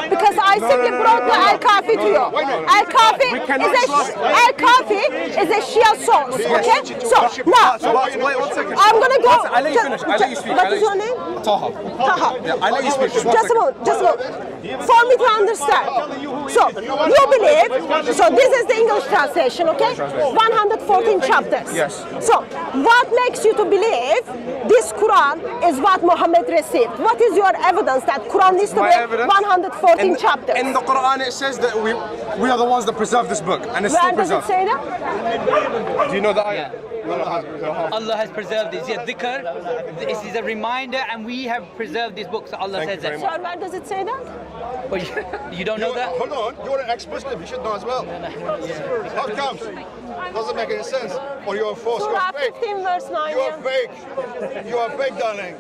because I simply brought the Al-Kafi to you. Al-Kafi is a Shia source, okay? So now, wait 1 second. I'm going to go. I'll let you finish. I'll let you speak. What is your name? Taha. Taha. Yeah, I'll let you speak. Just a moment. For me to understand. So, you believe, so this is the English translation, okay? 114 chapters. Yes. So, what makes you to believe this Quran is what Muhammad received? What is your evidence that Quran needs to be 114 chapters? In the Quran it says that we are the ones that preserve this book, and it's Where still does it preserved. say that? Do you know the ayah? Allah has preserved this. Yeah, dhikr, this is a reminder, and we have preserved this book. So Allah says that. Sir, where does it say that? But you don't know that? Hold on, you're an ex-Muslim, you should know as well. How comes? Doesn't make any sense. Or you're false, Surah you're fake. 15 verse 9. You are fake. You are fake, darling.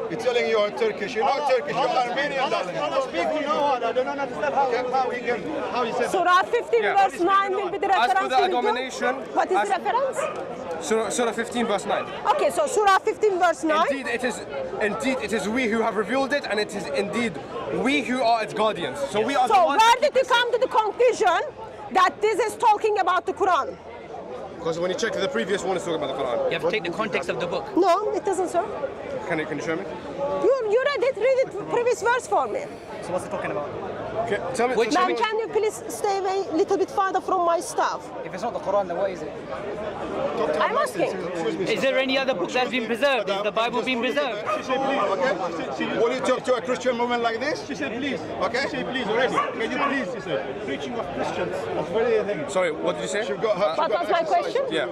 You're telling you are Turkish. You're not Turkish, you're Armenian, darling. I don't understand how he said Surah 15 verse 9 will be the reference. As for the you will do. abomination, What is the reference? Surah 15 verse 9. Okay, so Surah 15 verse 9. Indeed it is we who have revealed it, and it is indeed we who are its guardians. So we are the So ones. where did you come to the conclusion that this is talking about the Quran? Because when you check the previous one, it's talking about the Quran. You have to take the context of the book. No, it doesn't, sir. Can you show me? You read it previous verse for me. So what's it talking about? Okay, tell me. Ma'am, can you please stay away a little bit farther from my stuff? If it's not the Quran, then what is it? I'm asking. Is there any other book that's been preserved? Is the Bible being preserved? Okay? Will you talk to a Christian woman like this? She said, please. Okay? She said, please already. Can you please, she said. Preaching of Christians. That's very thing. Sorry, what did you say? She's got her, What was my question? Yeah.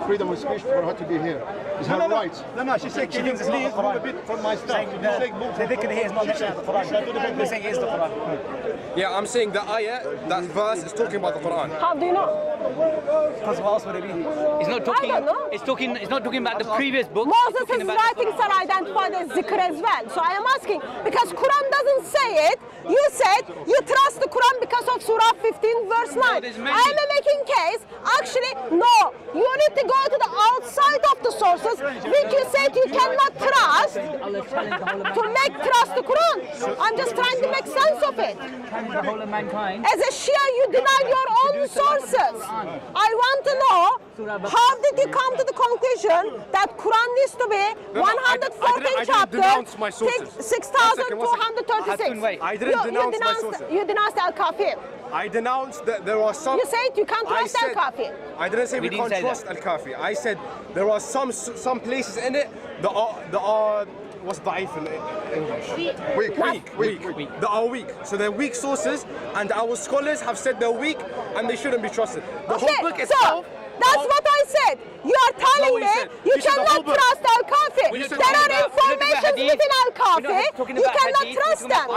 freedom of speech for her to be here. It's her right. No, she said, can you please move a bit from my stuff? They think here is not mentioned in the Quran. They're saying it is the Quran. Yeah, I'm saying the ayah, that verse is talking about the Quran. How do you know? Because what else would it be? It's not talking. I don't know. It's not talking about the previous book. Moses' writings are identified as zikr as well. So I am asking, because Quran doesn't say it, you said you trust the Quran because of Surah 15 verse 9. I am making case, actually, no. You need to go to the outside of the sources, which you said you cannot trust to make trust the Quran. I'm just trying to make sense of it. The whole of mankind. As a Shia, you deny your own sources. I want to know, how did you come to the conclusion that Quran needs to be 114 chapters, 6,236? I didn't denounce my sources. You denounced Al-Kafir. I denounced that there are some... You said you can't trust Al-Kafir. I didn't say we can't trust Al-Kafir. I said there are some places in it that are what's da'if in English? Weak. They are weak. So they're weak sources, and our scholars have said they're weak and they shouldn't be trusted. The whole book itself... That's what I said. You are telling me you cannot trust Al-Kafir. There are informations within Al-Kafir. You cannot trust them.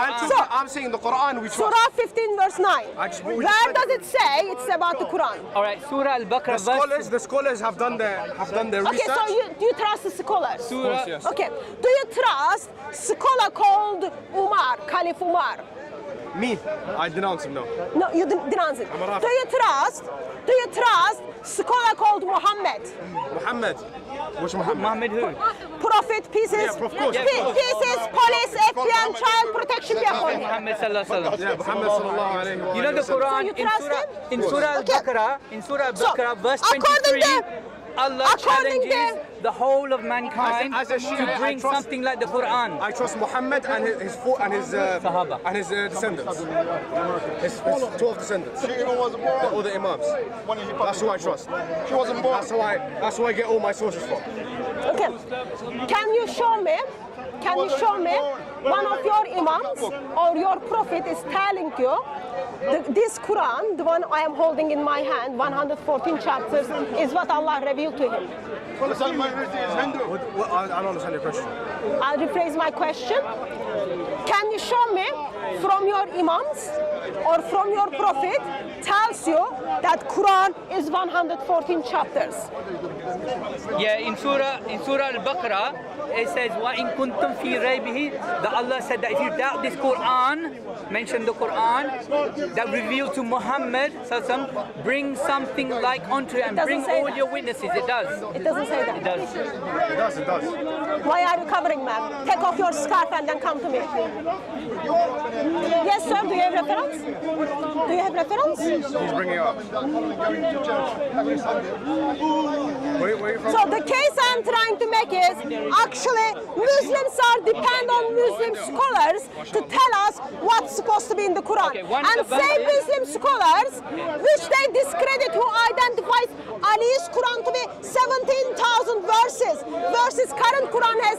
I'm saying the Quran we trust. Surah 15 verse 9. Where does it say it's about the Quran? All right, Surah Al-Baqarah. The scholars have done their research. Okay, so you trust the scholars? Surah, yes. Okay. Do you trust scholar called Umar, Caliph Umar? Me, I denounce him, no. No, you denounce it. I'm a Do you trust scholar called Muhammad? Muhammad. Which Muhammad? Muhammad who? Prophet, pieces, of course. pieces, police, FBI, and child protection vehicle. Muhammad sallallahu alaihi wasallam. Yeah, Muhammad sallallahu alayhi wa You know the Quran you trust him? in Surah Al-Baqarah, verse according 23, to- Allah according challenges the whole of mankind As a Shia, to I bring trust- something like the Quran. I trust Muhammad and his Sahaba. and his descendants. His 12 descendants. She even wasn't born All the imams. when he That's who I trust. She wasn't born. That's who I get all my sources from. Okay. Can you show me one of your imams or your prophet is telling you this Quran, the one I am holding in my hand, 114 chapters, is what Allah revealed to him? Salman Rushdie is Hindu. I don't understand your question. I'll rephrase my question. Can you show me from your imams or from your prophet tells you that Quran is 114 chapters? Yeah, in Surah Al-Baqarah, it says, وَإِن كُنْتُمْ فِي رَيْبِهِ, that Allah said that if you doubt this Quran, mention the Quran, that revealed to Muhammad, bring something like onto it and bring all your witnesses. It does. It doesn't say that. It does. It does. Why are you covering, ma'am? Take off your scarf and then come to me. reference? Do you have reference? He's bringing it up. Where are you from? So the case I'm trying to make is actually Muslims are depend on Muslim scholars to tell us what's supposed to be in the Quran. Okay, once And the same Bible- Muslim scholars, which they discredit, who identifies Ali's Quran to be 17,000 verses, versus current Quran has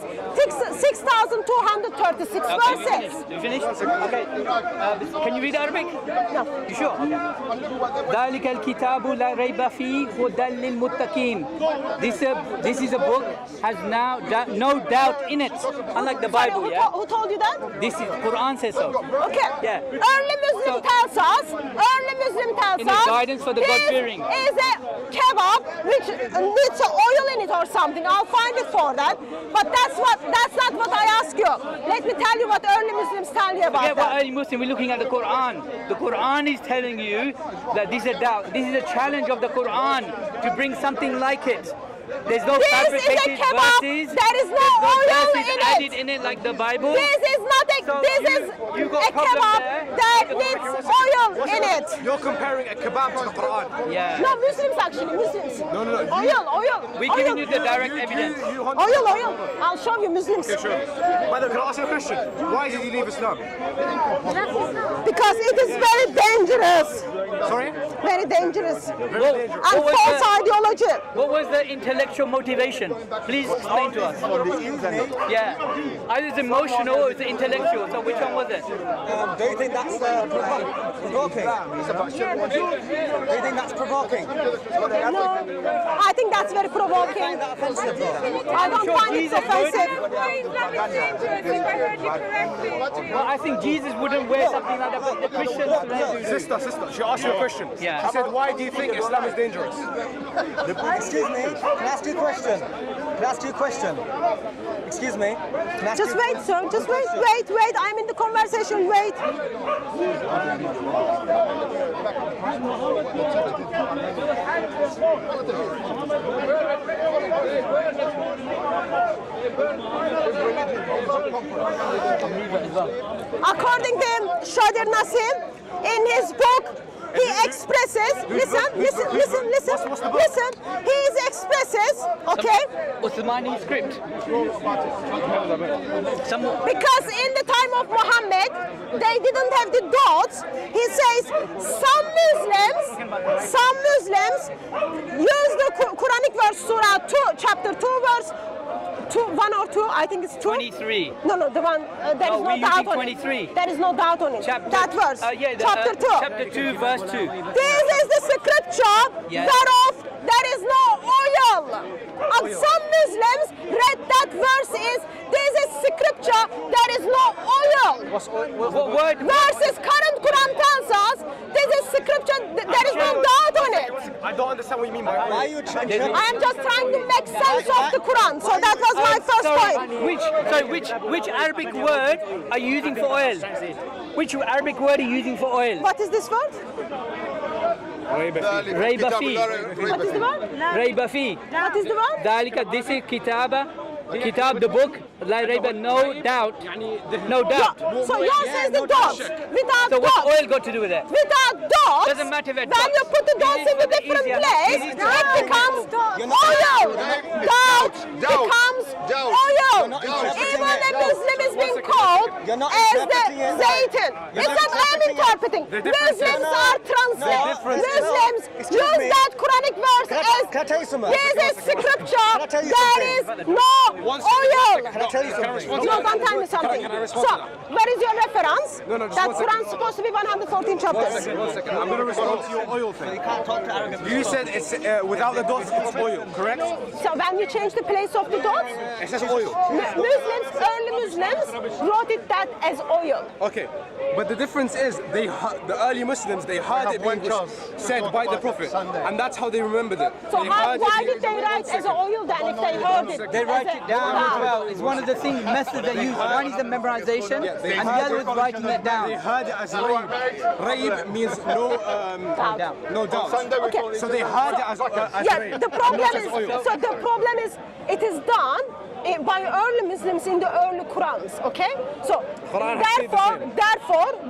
6,236 verses. You finished? Okay. Can you read Arabic? No. You sure? Okay. ذلك الكتاب لا ريب فيه هدى للمتقين. This is a book has now no doubt in it, unlike the Sorry, Bible. Yeah. who told you that? This is Quran says so. Okay. Yeah. Early Muslim So- tells us. In the guidance for the God-fearing. This is a kebab which needs oil in it or something. I'll find it for that. But that's not what I ask you. Let me tell you what early Muslims tell you about Forget what that. early Muslim. We're looking at the Quran. The Quran is telling you that this is a doubt. This is a challenge of the Quran to bring something like it. There's no This is a fabricated kebab. verses. There is no There's oil verses in added it. in it like the Bible. This is not a. So This is you got a problem kebab there. that needs oil in it. You're comparing a kebab to the Quran. Yeah. No, Muslims actually, Muslims. No. Oil. We're giving you the direct evidence. Oil. I'll show you Muslims. Okay, sure. By the way, can I ask you a question? Why did he leave Islam? Because it is very dangerous. Sorry? Very dangerous. What And was false the- ideology. What was the intellectual motivation? Please explain to us. Yeah. Either it's emotional or it's intellectual. So which one was it? Do you think that's provoking? Do you think that's provoking? No, I think that's very provoking. That offensive though? I don't find it Jesus offensive. Well, I think Jesus wouldn't wear something like that, but the Christians do. Sister, she asked you a question. Yeah. She said, why do you think Islam is dangerous? Excuse me, can I ask you a question? Can I ask you a question? Excuse me, can I ask Just you a wait, sir. Just wait. I'm in the conversation. Wait. According to Shadir Nassim, in his book, he expresses, listen, he expresses, okay, Uthmani script. because in the time of Muhammad, they didn't have the dots. He says some Muslims use the Quranic verse, Surah 2, chapter 2, verse 1 or 2, I think it's 2. 23. No, the one, there is No, no we're doubt using on 23. it. There is no doubt on it. That verse, chapter 2. Chapter 2, verse 2. This is the scripture Yes. whereof there is no oil. And some Muslims read that verse is, this is scripture, there is no oil. What word? Versus current Quran tells us, this is scripture, there is no doubt on it. I don't understand what you mean by Why are you trying I am just trying to make sense of the Quran. So that was my first point. Which Arabic word are you using for oil? Which Arabic word are you using for oil? What is this word? ريب فيه. What is the word? ريب فيه. What is the word? ذلك this is kitab the book لا ريب no doubt. No doubt. So yours says the dots. Without So what's dots. oil got to do with it? Without dots, Doesn't matter if it's when you dots. put the dots This is in a for the different easier- place, easy it to- becomes oil. Doubt becomes oil. Even a Muslim is being called You're not as the interpreting it. Satan. You're It's not not I'm interpreting. Muslims are Muslims Excuse use me. that Quranic verse Can I tell you as something? this is scripture. Can I tell you There is something? no oil. Can I tell you something? No, don't tell me something. Can I respond So, to that? where is your reference? No, just that one second. Quran is supposed to be 114 chapters. One second. I'm going to respond to your oil thing. You said it's without the dots, it's oil, correct? So when you change the place of the dots, It says oil. Muslims, early Muslims wrote it that as oil. Okay, but the difference is the early Muslims, they heard it being said by the Prophet, and that's how they remembered it. So They heard why it- did they write as oil then if they heard it? They as write a- it down as well. It's one of the things, methods they use. One is the memorization, and the other is writing it They down. heard it as raib. Raib means no doubt. Okay. So they heard it as Yeah, raib. the problem Not is, as oil. so the problem is, it is done by early Muslims in the early Qurans, okay? So Quran has said the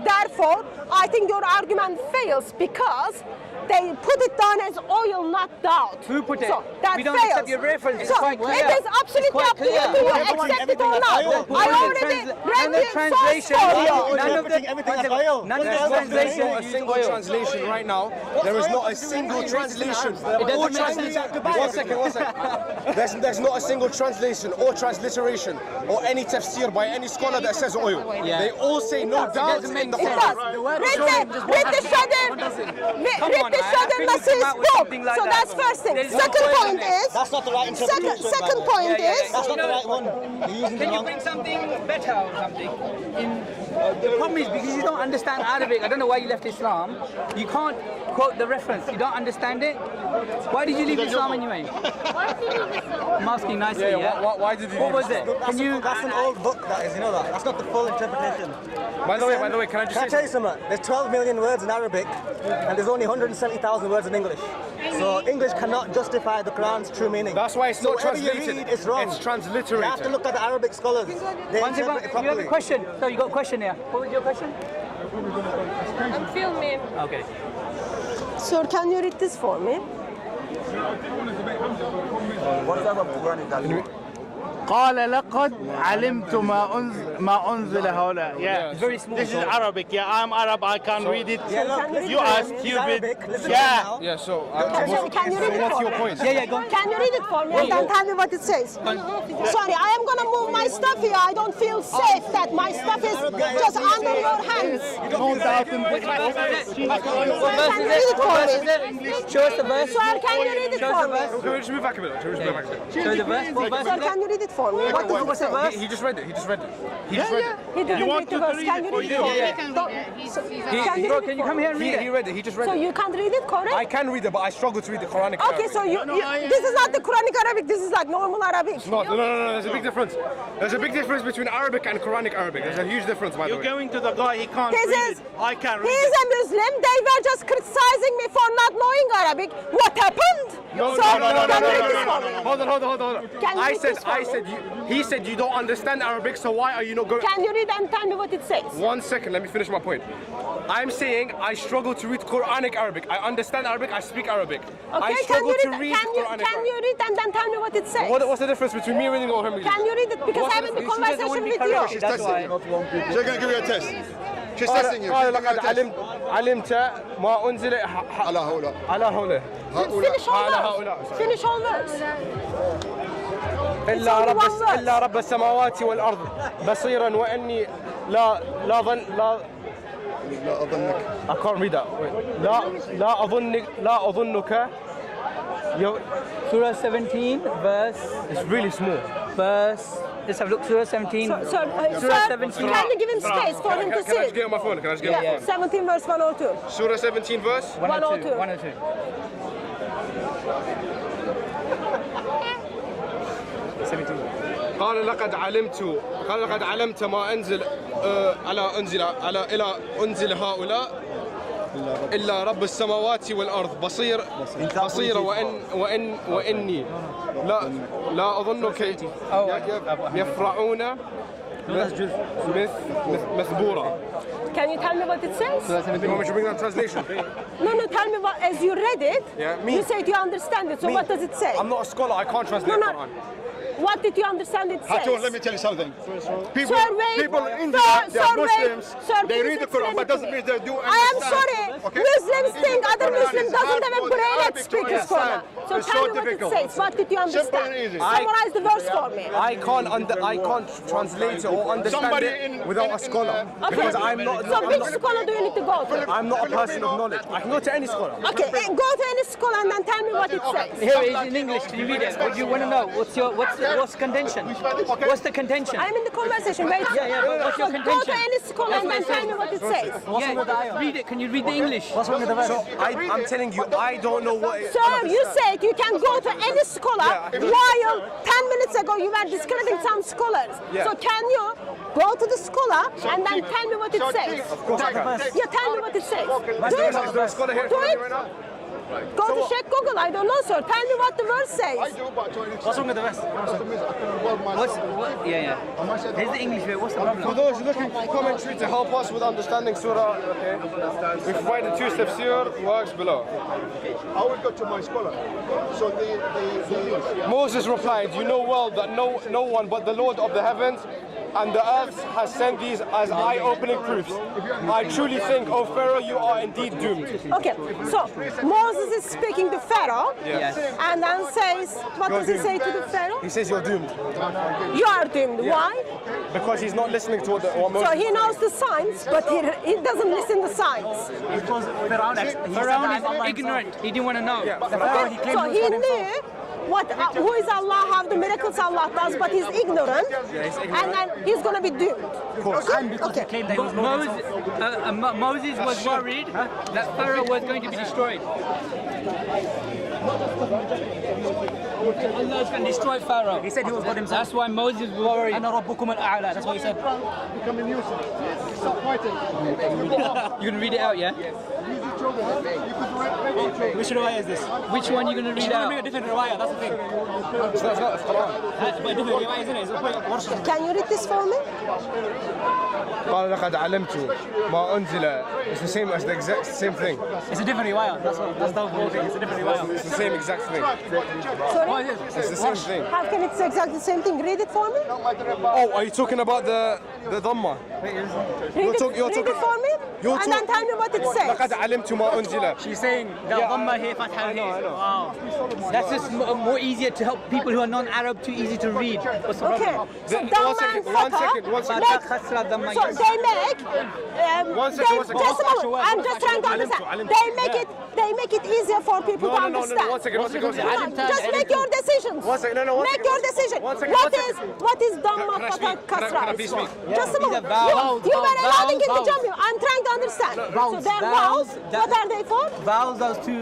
therefore, I think your argument fails because they put it down as oil, not doubt. Who put it? So that We don't fails. accept your reference. It's So quite clear. it is It's absolutely quite up to you. clear. Do you Everything- accept it or everything not? is oil. I already read And the the translation, source for you. none of the Everything is oil. none of What the else is there? There's translation not a use single oil. translation right now. There is not a single translation. doesn't make sense. One second. There's not a single translation or transliteration or any tafsir by any scholar that says oil. Yeah. They all say no does. It doubt doesn't make in the It Quran. does. Read the Shader Nasir's book. So that's first thing. Second point is, That's not the right interpretation. second point is, That's not the right one. You're using the Can you wrong. bring something better or something? The problem is because you don't understand Arabic. I don't know why you left Islam. You can't quote the reference. You don't understand it. Why did you leave Islam anyway? I'm asking nicely. Yeah. Why did you What leave was it? That's, Can you? that's an old book, that is, you know that. That's not the full interpretation. By the way, can I just Can I say tell you something? There's 12 million words in Arabic, and there's only 170,000 words in English. So English cannot justify the Quran's true meaning. That's why it's So not whatever you translated. read is wrong. It's You transliterated. have to look at the Arabic scholars. They One second, interpret it you have properly. a question. So you got a question here. What was your question? I'm filming. Okay. Sir, can you read this for me? قال لقد علمت ما أنزل هؤلاء. Yeah. It's very small. This is Arabic. Yeah, I'm Arab. I can read it. Yeah, look, listen You to are me. It's stupid. Arabic. Listen Yeah. to me now. Yeah, so Can you read it what's for your me? point? Yeah, go on. Can you read it for me and then tell me what it says? Sorry, I am gonna move my stuff here. I don't feel safe that my stuff is just under your hands. What verse is it? What What verse verse is it? Show us the verse. Sir, can you read it Show for us the me? verse. Can we just move back a minute? Show the verse. What verse Sir, is can it? you read it for me? What does it What's the say? verse? He just read it. He just read it. He just read it. He didn't want read the to verse. read Can it you for read it you? for me? Yeah, Can you Bro, read can it you for come me? here and read He it? read it. He just read So it. you can't read it, correct? I can read it, but I struggle to read the Quranic Okay, Arabic. so this is not the Quranic Arabic, this is like normal Arabic. No, there's a big difference. There's a big difference between Arabic and Quranic Arabic. There's a huge difference, by the You're way. going to the guy. He can't This read is, it. I can he read is it. a Muslim, they were just criticizing me for not knowing Arabic. What happened? No, So, no, no, no, no, can no, you read no, this no, for no, me? no. Hold on. Can you read this for me? He said you don't understand Arabic, so why are you not going? Can you read and tell me what it says? 1 second, let me finish my point. I'm saying I struggle to read Quranic Arabic. I understand Arabic, I speak Arabic. I Okay, can struggle you to read, read can you Quranic Arabic. read and then tell me what it says? What's the difference between me reading or him reading? Can you read it? Because I'm in the conversation with you. She's testing you. She's going to give you a test. She's testing you. قال She's giving لقد you a test. علمت ما أنزل على هؤلاء. على هؤلاء Finish all على words. هؤلاء. Finish all words. إلا only رب one word. إلا رب السماوات والأرض بصيرا وإني لا لا أظنك. I can't read that. Wait. لا أظنك Surah 17, verse. It's really small. Let's have a look. Surah 17. Sir, Surah 17. can you give him space for him to Can I just see? get on my phone? Can I just get on my Yeah, phone? 17 verse 102. Surah 17 verse. 102. 102. 102. قال لقد علمت ما أنزل أنزل هؤلاء إلا رب السماوات والأرض بصير وإني لا أظنك يفرعون مثبورا. Can you tell me what it says? You want me to bring that translation? No, tell me what, as you read it, Yeah, me. you said you understand it, so what does it say? I'm not a scholar, I can't translate No. Quran. What did you understand it says? Hatul, let me tell you something. People, Sir, wait. people in India, Sir, they are sir, wait. Muslims. Sir, They please read the explain Quran, it but to doesn't me. mean they do I am understand. sorry. Okay? Muslims think other Quran Muslims is doesn't have a hard, brain Arabic that speaks to Quran. understand. So It's tell so me what difficult. it says. What did you Simple understand? and easy. Summarize the verse for me. I can't translate it or understand Somebody it without a scholar. Okay. Because I'm not. So which scholar do you need to go to? I'm not a person of knowledge. I can go to any scholar. Okay, go to any school and then tell me what it says. Here it is in English. Can you read it? What do you want to know? What's contention? What's the contention? I'm in the conversation. Wait. Yeah, but what's your Go to contention? any school and then tell me what it says. Yeah, read it. Can you read the English? What's wrong with the verse? So I'm telling you, I don't know not Sir, you said you can go to any scholar Yeah, I can. while 10 minutes ago you were discrediting some scholars. Yeah. So can you go to the scholar and then tell me what it says? Of course I can. Yeah, tell me what it says. Do Is there a it. scholar here Do for me it. right now? Go to check Google. I don't know, sir. Tell me what the verse says. What's wrong with the rest? Yeah. Here's the English bit. What's the For problem? those looking for commentary to help us with understanding Surah, okay, we provided 2 tafsir works below. I will go to my scholar. So the Moses replied, "You know well that no one but the Lord of the heavens and the earth has sent these as eye-opening proofs. I truly think, O Pharaoh, you are indeed doomed." Okay, so Moses is speaking to Pharaoh. Yes. And then says, what does he say to the Pharaoh? He says you're doomed You are doomed. Why? because he's not listening to what Moses. So he knows the signs, but he doesn't listen to signs. Because Pharaoh Pharaoh is ignorant. He didn't want to know. So he knew who is Allah, how the miracles Allah does, but he's ignorant, and then he's going to be doomed. Okay. Moses was worried that Pharaoh was going to be destroyed. Allah is going to destroy Pharaoh. He said he was God himself. That's why Moses was worried. أنا ربكم الأعلى. That's what he said. becoming nuisance. Stop fighting. You can read it out, yeah? Which riwayah is this? Which one are you going to read It's going to be a out? different riwayah. That's the thing. That's not Quran. But a different riwayah, isn't it? It's a worship. Can you read this for me? قال لقد علمت ما أنزل. It's the same as the exact same thing. It's a different riwayah. That's the whole thing. It's a different riwayah. It's the same exact thing. Sorry? It's the same thing. How can it's exactly the same thing? Read it for me. Oh, are you talking about the Dhamma? Read it, you're read talking- it for me, you're and then tell me what it says. لقد علمت ما أنزل. She's saying the Dhamma here, Fatha I know. Wow. That's just more easier to help people who are non-Arab, too easy to read. What's the Okay. problem? So One Dhamma second, and one Fatha second, one second. make- Khasra Dhamma, So yes. they make. One second, they, one second. Just a moment. I'm just trying to understand. They make it easier for people to No, understand. 1 second, 1 second, 1 second. Just make your decisions. 1 second, no, 1 Make second. your decision. 1 second, What 1 is second. what is Dhamma, Can I Fatha, speak? Kasra? Can I please speak? Just a moment. vowels, You were allowing him to vowels. jump you. I'm trying to understand. So Vowels, they're vowels, vowels. that- What are they for? Vowels are to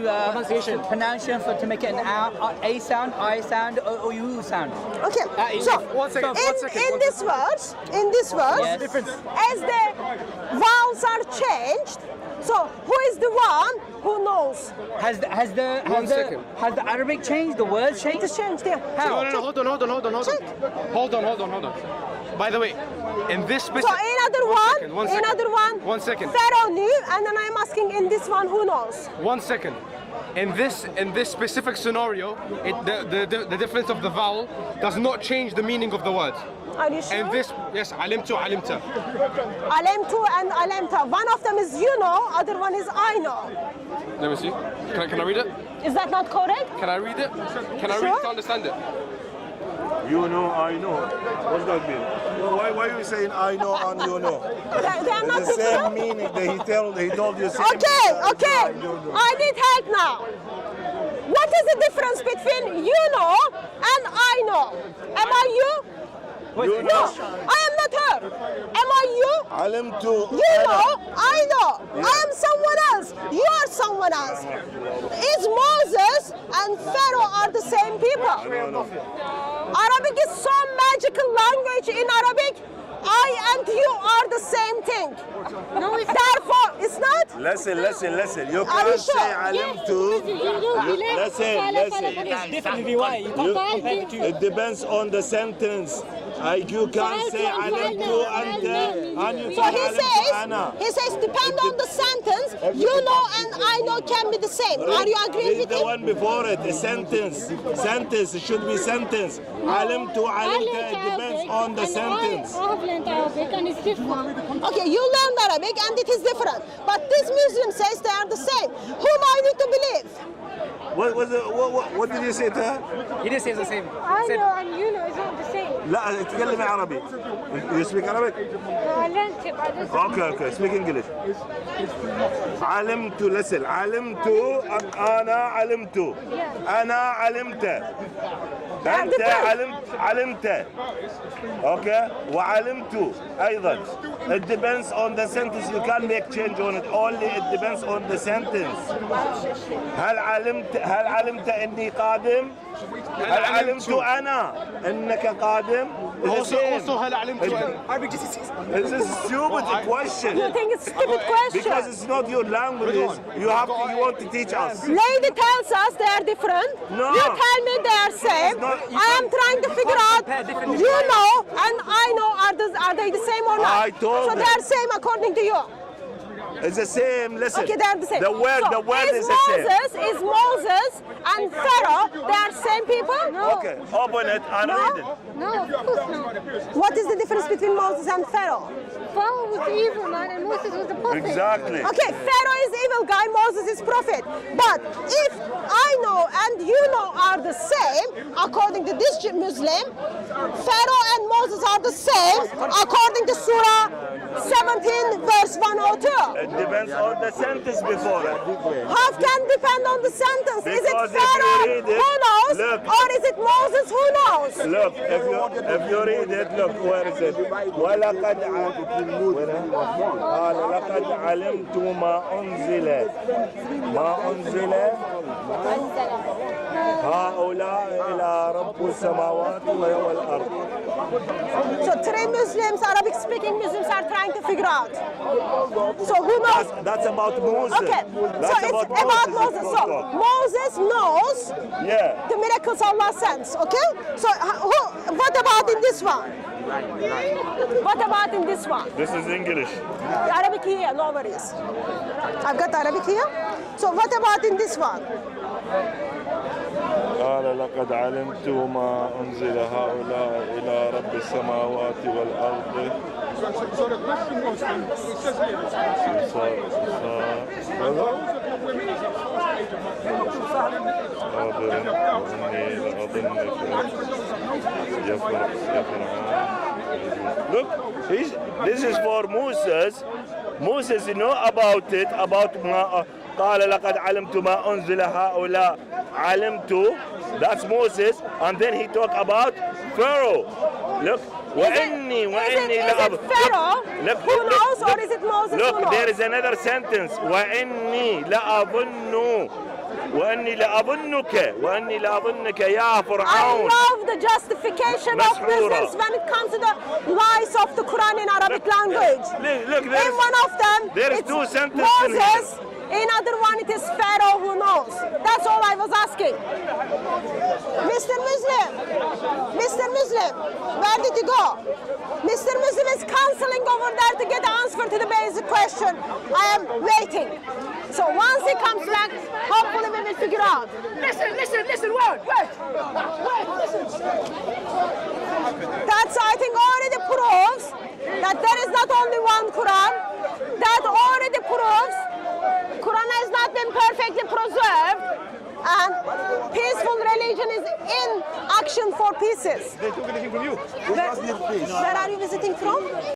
pronunciation to make it an A sound, I sound, or U sound. Okay. in So this- 1 second, 1 second. in this verse, Yes. as the vowels are changed, so who is the one who knows? Has the Arabic changed? The words It changed? is changed here. How? No, hold on. Check. Hold on. By the way, in this So specific... another one, another one. 1 second. Pharaoh knew, and then I'm asking in this one, who knows? 1 second. In this specific scenario, the difference of the vowel does not change the meaning of the word. Are you sure? And this, yes, alimtu, alimta. Alemtu and alemta. One of them is you know, other one is I know. Let me see. Can I read it? Is that not correct? Can I read it? Can I read it to understand it? You know, I know. What's that mean? Why are you saying I know and you know? They are not The same different. meaning that he told you. Same Okay, okay. You know. I need help now. What is the difference between you know and I know? Am I you? You No, know. I am not her. Am I you? Alimtu. You know, I know. I am someone else. You are someone else. Is Moses and Pharaoh are the same people? Arabic is so magical language. In Arabic, I and you are the same thing. No, it's therefore, it's not. Listen. You Are you can't say sure? alimtu. Listen. It's different riwayah. You can't compare the two. It depends on the sentence. You can't say alimtu anta and you So say he alimtu ana. says, depend on the sentence, you know and I know can be the same. Are you agreeing Read with the him? one before it, a sentence. Sentence, it should be sentence. Alimtu, alimta, it depends on the sentence. I have learned Arabic and it's different. Okay, you learned Arabic and it is different. But this Muslim says they are the same. Whom I need to believe? What did you say to her? He didn't say it's the same. I know and you know it's not the same. لا تكلمي عربي. You speak Arabic? I learned it by this. Okay, speak English. علمت listen. علمت أنا علمت. أنا علمت. أنت علمت. Okay. وعلمت أيضا. It depends on the sentence. You can't make change on it. Only it depends on the sentence. هل هل علمت اني قادم؟ هل علمت انا انك قادم؟ Also هل علمت This is a stupid question. You think it's a stupid question? Because it's not your language. You want to teach us. Lady tells us they are different. No. You tell me they are same. not- I am trying to figure out. You know and I know are they the same or not? I told So they them. are same according to you. It's the same. Listen. Okay, they are the same. The word is the same. Is Moses and Pharaoh they are same people? No. Okay, open it and No? read it. No, of course not. What is the difference between Moses and Pharaoh? Pharaoh was the evil man and Moses was the prophet. Exactly. Okay, Pharaoh is evil guy, Moses is prophet. But if I know and you know are the same, according to this Muslim, Pharaoh and Moses are the same, according to Surah 17, verse 102. It depends on the sentence before it. How can depend on the sentence? Is it Because if you Pharaoh read it, who knows, look. or is it Moses who knows? Look, if you read it, look, where is it? ولقد قال لقد علمت ما أنزل هؤلاء إلى رب السماوات والأرض. So three Muslims, Arabic speaking Muslims are trying to figure out. So who knows? That's about Moses. Okay, That's so it's about Moses. So Moses knows Yeah. the miracles Allah sends, okay? So what about in this one? What about in this one? This is English. Arabic here, no worries. I've got Arabic here. So what about in this one? قال لقد علمت ما أنزل هؤلاء إلى رب السماوات والأرض. Look, this is for Moses. Moses know about it, about ما قال لقد علمت ما أنزل هؤلاء علمت. That's Moses, and then he talk about Pharaoh. Look, وإني Is it Pharaoh who knows, or is it Moses who Look, knows? there is another sentence. وإني لأظنك يا I فرعون. love the justification of مسحورة. Muslims when it comes to the lies of the Quran in Arabic language. Look, In one of them, there is it's two sentences in Moses. In other one, it is Pharaoh who knows. That's all I was asking. Mr. Muslim, where did you go? Mr. Muslim is counseling over there to get the answer to the basic question. I am waiting. So once he comes back, hopefully we will figure out. Listen, wait, listen. That's, I think, already proves that there is not only one Quran. That already proves Quran has not been perfectly preserved, and peaceful religion is in action for pieces. They took anything from you. Where are you visiting from?